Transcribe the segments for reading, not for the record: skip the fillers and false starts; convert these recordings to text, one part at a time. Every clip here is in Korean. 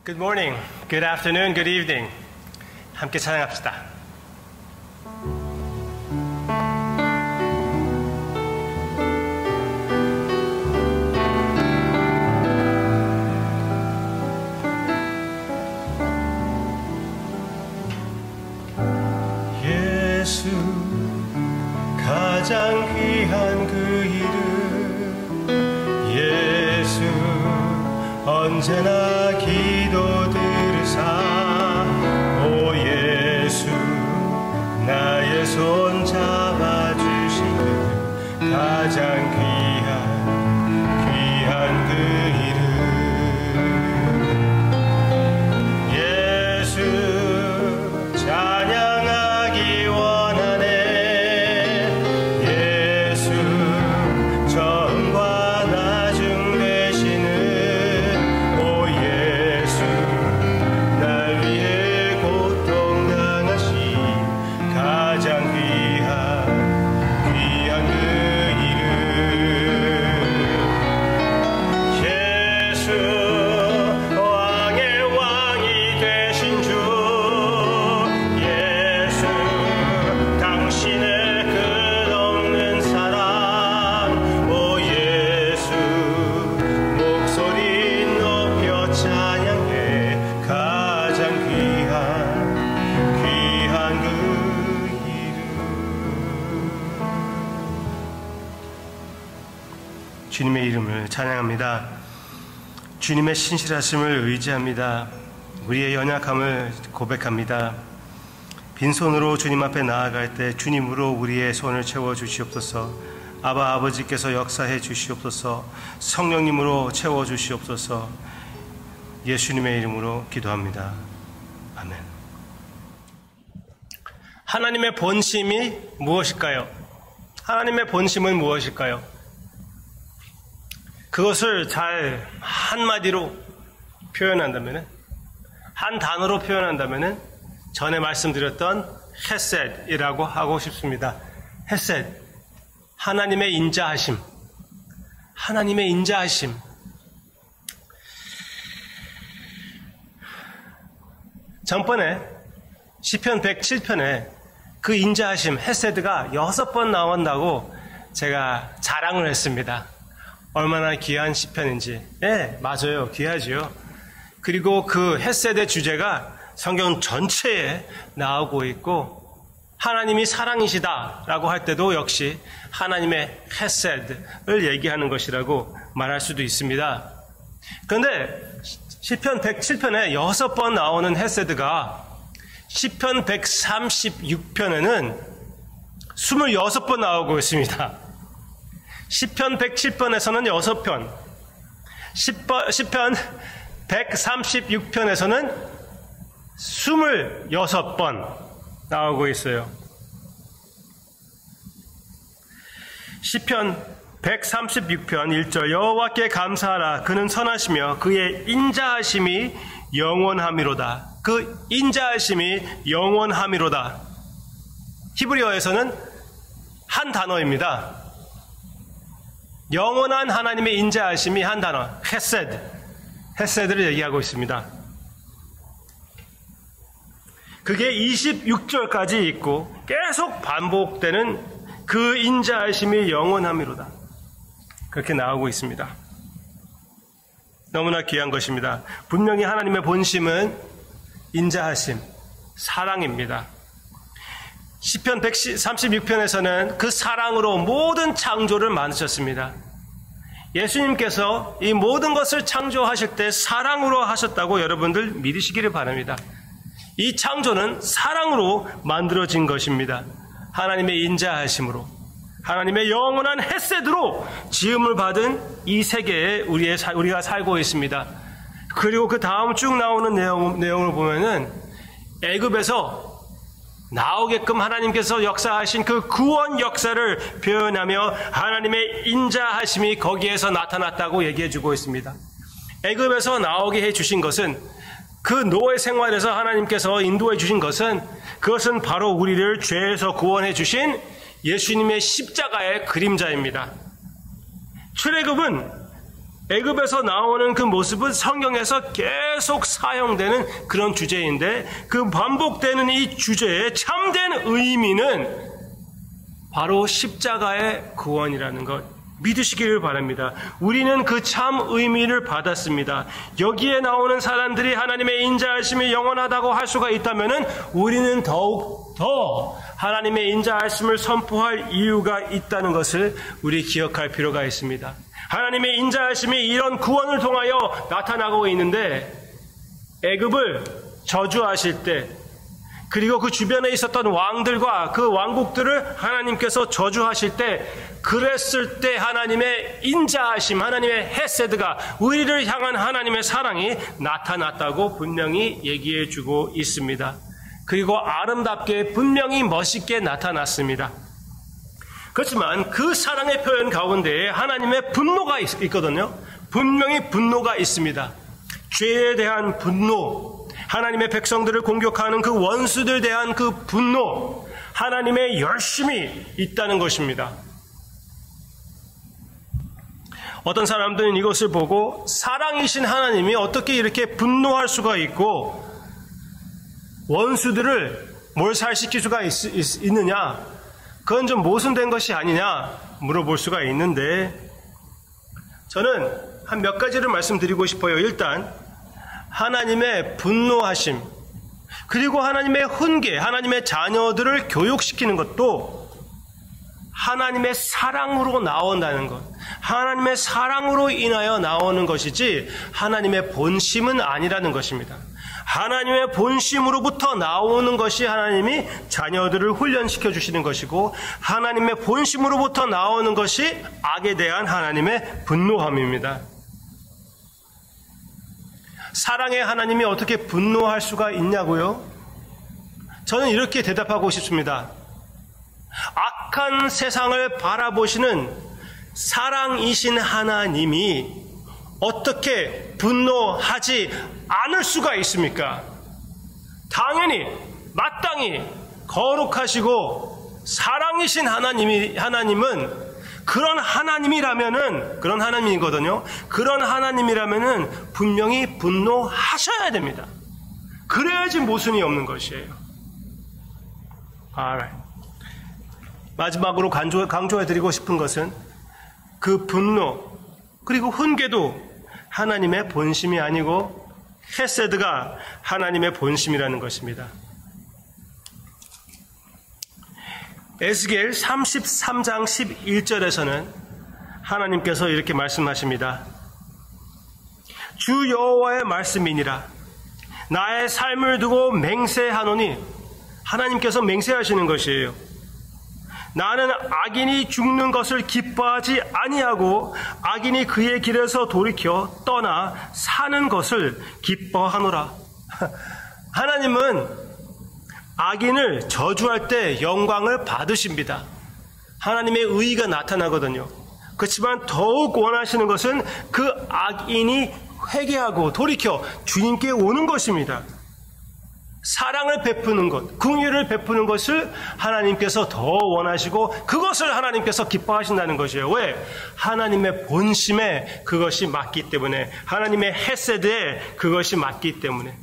Good morning, good afternoon, good evening. 함께 찬양합시다. 예수 가장 귀한 그 이름 예수 언제나 기도 들으사 오 예수 나의 손 잡아주시는 가장 귀한 그 이름 예수 찬양하기 원하네 예수 전과 나중 되시는 오 예수 날 위해 고통당하신 가장 귀한 그 이름 예수 왕의 왕이 되신 주 예수 당신의 끝없는 사랑 오 예수 목소리 높여 찬양해 가장 귀한 그 이름 주님의 이름을 찬양합니다. 주님의 신실하심을 의지합니다. 우리의 연약함을 고백합니다. 빈손으로 주님 앞에 나아갈 때 주님으로 우리의 손을 채워 주시옵소서. 아버지께서 역사해 주시옵소서. 성령님으로 채워 주시옵소서. 예수님의 이름으로 기도합니다. 아멘. 하나님의 본심이 무엇일까요? 하나님의 본심은 무엇일까요? 그것을 잘 한마디로 표현한다면, 한 단어로 표현한다면 전에 말씀드렸던 헤셋이라고 하고 싶습니다. 헤셋, 하나님의 인자하심. 하나님의 인자하심. 전번에 시편 107편에 그 인자하심, 헤세드가 6번 나온다고 제가 자랑을 했습니다. 얼마나 귀한 시편인지. 예, 맞아요. 귀하지요. 그리고 그 헤세드의 주제가 성경 전체에 나오고 있고 하나님이 사랑이시다라고 할 때도 역시 하나님의 헤세드를 얘기하는 것이라고 말할 수도 있습니다. 그런데 시편 107편에 6번 나오는 헤세드가 시편 136편에는 26번 나오고 있습니다. 시편 107편에서는 6편, 시편 136편에서는 26번 나오고 있어요. 시편 136편 1절 여호와께 감사하라 그는 선하시며 그의 인자하심이 영원함이로다. 그 인자하심이 영원함이로다. 히브리어에서는 한 단어입니다. 영원한 하나님의 인자하심이 한 단어, 헤세드, 헤세드를 얘기하고 있습니다. 그게 26절까지 있고 계속 반복되는 그 인자하심이 영원함이로다. 그렇게 나오고 있습니다. 너무나 귀한 것입니다. 분명히 하나님의 본심은 인자하심, 사랑입니다. 시편 136편에서는 그 사랑으로 모든 창조를 만드셨습니다. 예수님께서 이 모든 것을 창조하실 때 사랑으로 하셨다고 여러분들 믿으시기를 바랍니다. 이 창조는 사랑으로 만들어진 것입니다. 하나님의 인자하심으로, 하나님의 영원한 헤세드로 지음을 받은 이 세계에 우리가 살고 있습니다. 그리고 그 다음 쭉 나오는 내용을 보면은 애굽에서 나오게끔 하나님께서 역사하신 그 구원 역사를 표현하며 하나님의 인자하심이 거기에서 나타났다고 얘기해주고 있습니다. 애굽에서 나오게 해주신 것은 그 노예 생활에서 하나님께서 인도해 주신 것은 그것은 바로 우리를 죄에서 구원해 주신 예수님의 십자가의 그림자입니다. 출애굽은 애굽에서 나오는 그 모습은 성경에서 계속 사용되는 그런 주제인데 그 반복되는 이 주제의 참된 의미는 바로 십자가의 구원이라는 것 믿으시기를 바랍니다. 우리는 그 참 의미를 받았습니다. 여기에 나오는 사람들이 하나님의 인자하심이 영원하다고 할 수가 있다면 우리는 더욱 더 하나님의 인자하심을 선포할 이유가 있다는 것을 우리 기억할 필요가 있습니다. 하나님의 인자하심이 이런 구원을 통하여 나타나고 있는데 애굽을 저주하실 때 그리고 그 주변에 있었던 왕들과 그 왕국들을 하나님께서 저주하실 때 그랬을 때 하나님의 인자하심, 하나님의 헤세드가 우리를 향한 하나님의 사랑이 나타났다고 분명히 얘기해 주고 있습니다. 그리고 아름답게 분명히 멋있게 나타났습니다. 그렇지만 그 사랑의 표현 가운데에 하나님의 분노가 있거든요. 분명히 분노가 있습니다. 죄에 대한 분노, 하나님의 백성들을 공격하는 그 원수들에 대한 그 분노, 하나님의 열심이 있다는 것입니다. 어떤 사람들은 이것을 보고 사랑이신 하나님이 어떻게 이렇게 분노할 수가 있고 원수들을 몰살시킬 수가 있느냐, 그건 좀 모순된 것이 아니냐 물어볼 수가 있는데 저는 한 몇 가지를 말씀드리고 싶어요. 일단 하나님의 분노하심, 그리고 하나님의 훈계, 하나님의 자녀들을 교육시키는 것도 하나님의 사랑으로 나온다는 것, 하나님의 사랑으로 인하여 나오는 것이지 하나님의 본심은 아니라는 것입니다. 하나님의 본심으로부터 나오는 것이 하나님이 자녀들을 훈련시켜 주시는 것이고 하나님의 본심으로부터 나오는 것이 악에 대한 하나님의 분노함입니다. 사랑의 하나님이 어떻게 분노할 수가 있냐고요? 저는 이렇게 대답하고 싶습니다. 악한 세상을 바라보시는 사랑이신 하나님이 어떻게 분노하지 않을 수가 있습니까? 당연히 마땅히 거룩하시고 사랑이신 하나님은 그런 하나님이라면은, 그런 하나님이거든요. 그런 하나님이라면은 분명히 분노하셔야 됩니다. 그래야지 모순이 없는 것이에요. Alright. 마지막으로 강조해드리고 싶은 것은 그 분노 그리고 훈계도 하나님의 본심이 아니고 헤세드가 하나님의 본심이라는 것입니다. 에스겔 33장 11절에서는 하나님께서 이렇게 말씀하십니다. 주 여호와의 말씀이니라. 나의 삶을 두고 맹세하노니, 하나님께서 맹세하시는 것이에요. 나는 악인이 죽는 것을 기뻐하지 아니하고 악인이 그의 길에서 돌이켜 떠나 사는 것을 기뻐하노라. 하나님은 악인을 저주할 때 영광을 받으십니다. 하나님의 의의가 나타나거든요. 그렇지만 더욱 원하시는 것은 그 악인이 회개하고 돌이켜 주님께 오는 것입니다. 사랑을 베푸는 것, 긍휼을 베푸는 것을 하나님께서 더 원하시고 그것을 하나님께서 기뻐하신다는 것이에요. 왜? 하나님의 본심에 그것이 맞기 때문에, 하나님의 헤세드에 그것이 맞기 때문에.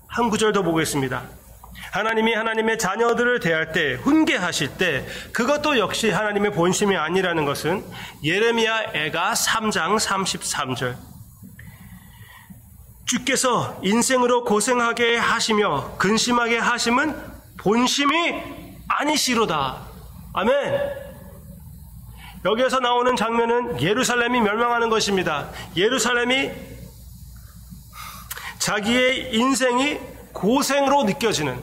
한 구절 더 보겠습니다. 하나님이 하나님의 자녀들을 대할 때, 훈계하실 때 그것도 역시 하나님의 본심이 아니라는 것은 예레미야 애가 3장 33절. 주께서 인생으로 고생하게 하시며 근심하게 하심은 본심이 아니시로다. 아멘. 여기에서 나오는 장면은 예루살렘이 멸망하는 것입니다. 예루살렘이 자기의 인생이 고생으로 느껴지는,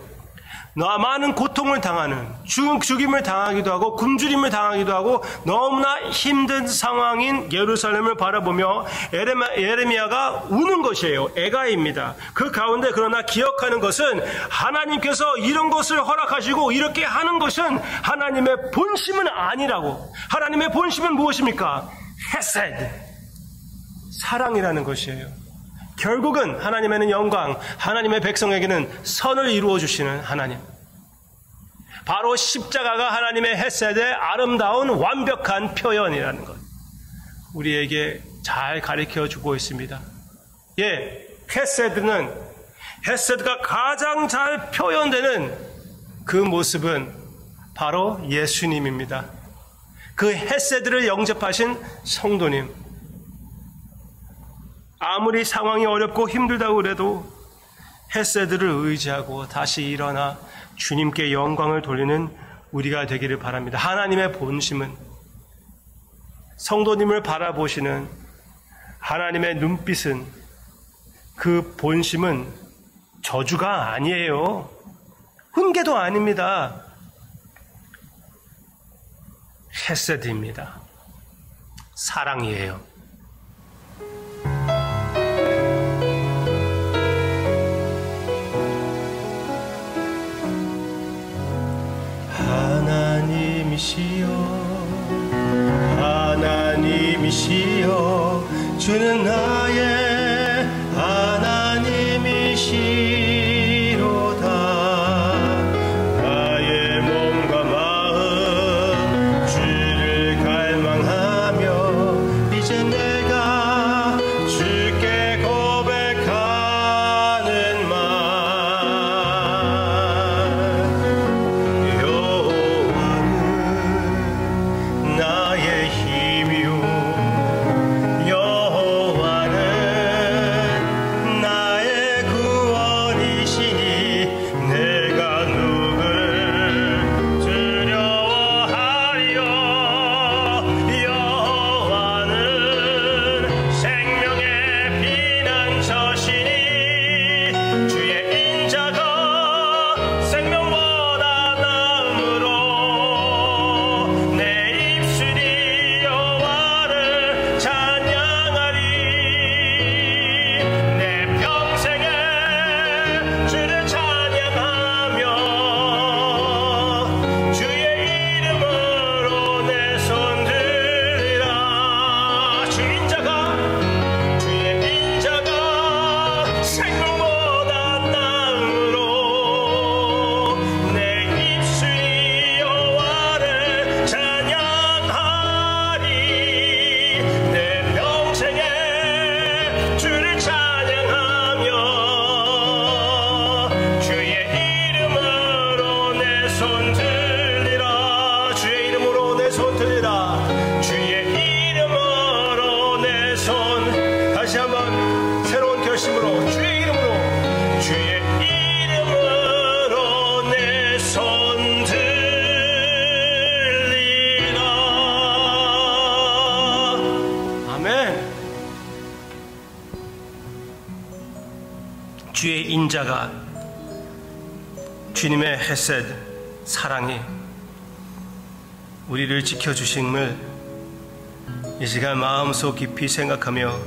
많은 고통을 당하는, 죽임을 당하기도 하고 굶주림을 당하기도 하고 너무나 힘든 상황인 예루살렘을 바라보며 예레미야가 우는 것이에요. 애가입니다. 그 가운데 그러나 기억하는 것은 하나님께서 이런 것을 허락하시고 이렇게 하는 것은 하나님의 본심은 아니라고. 하나님의 본심은 무엇입니까? 헤세드, 사랑이라는 것이에요. 결국은 하나님에는 영광, 하나님의 백성에게는 선을 이루어 주시는 하나님. 바로 십자가가 하나님의 헤세드의 아름다운 완벽한 표현이라는 것. 우리에게 잘 가르쳐 주고 있습니다. 헤세드가 가장 잘 표현되는 그 모습은 바로 예수님입니다. 그 헤세드를 영접하신 성도님, 아무리 상황이 어렵고 힘들다고 그래도 헤세드를 의지하고 다시 일어나 주님께 영광을 돌리는 우리가 되기를 바랍니다. 하나님의 본심은, 성도님을 바라보시는 하나님의 눈빛은, 그 본심은 저주가 아니에요. 훈계도 아닙니다. 헤세드입니다. 사랑이에요. 하나님이시여 주는 나의 하나님이시로다. 나의 몸과 마음 주를 갈망하며 이제 내가 주께 고백하는 말, 여호와는 나의 힘이요 여호와는 나의 구원이시니 내가 누구를 두려워하리요. 여호와는 생명의 피난처시니 주의 인자가 생명보다 나음으로 내 입술이 여호와를 찬양하리. 내 평생에 주를 찬양하며 주의 이름으로 내 손 들리라. 주의 인자가 생명보다 나음으로 내 입술이 여호와를 찬양하리. 내 평생에 주를 찬양하며 주의 이름으로 내 손 들리라. 주의 이름으로 내 손 들리라. 주의 이름으로 내 손, 다시 한번 새로운 결심으로 주의 이름으로 내 손 들리라. 아멘. 주의 인자가, 주님의 헤세드, 사랑이 우리를 지켜주심을 이 시간 마음속 깊이 생각하며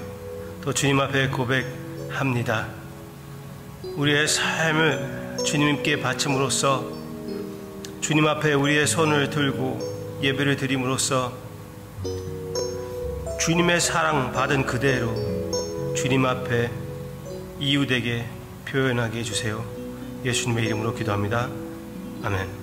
또 주님 앞에 고백합니다. 우리의 삶을 주님께 바침으로써, 주님 앞에 우리의 손을 들고 예배를 드림으로써 주님의 사랑 받은 그대로 주님 앞에 이웃에게 표현하게 해주세요. 예수님의 이름으로 기도합니다. 아멘.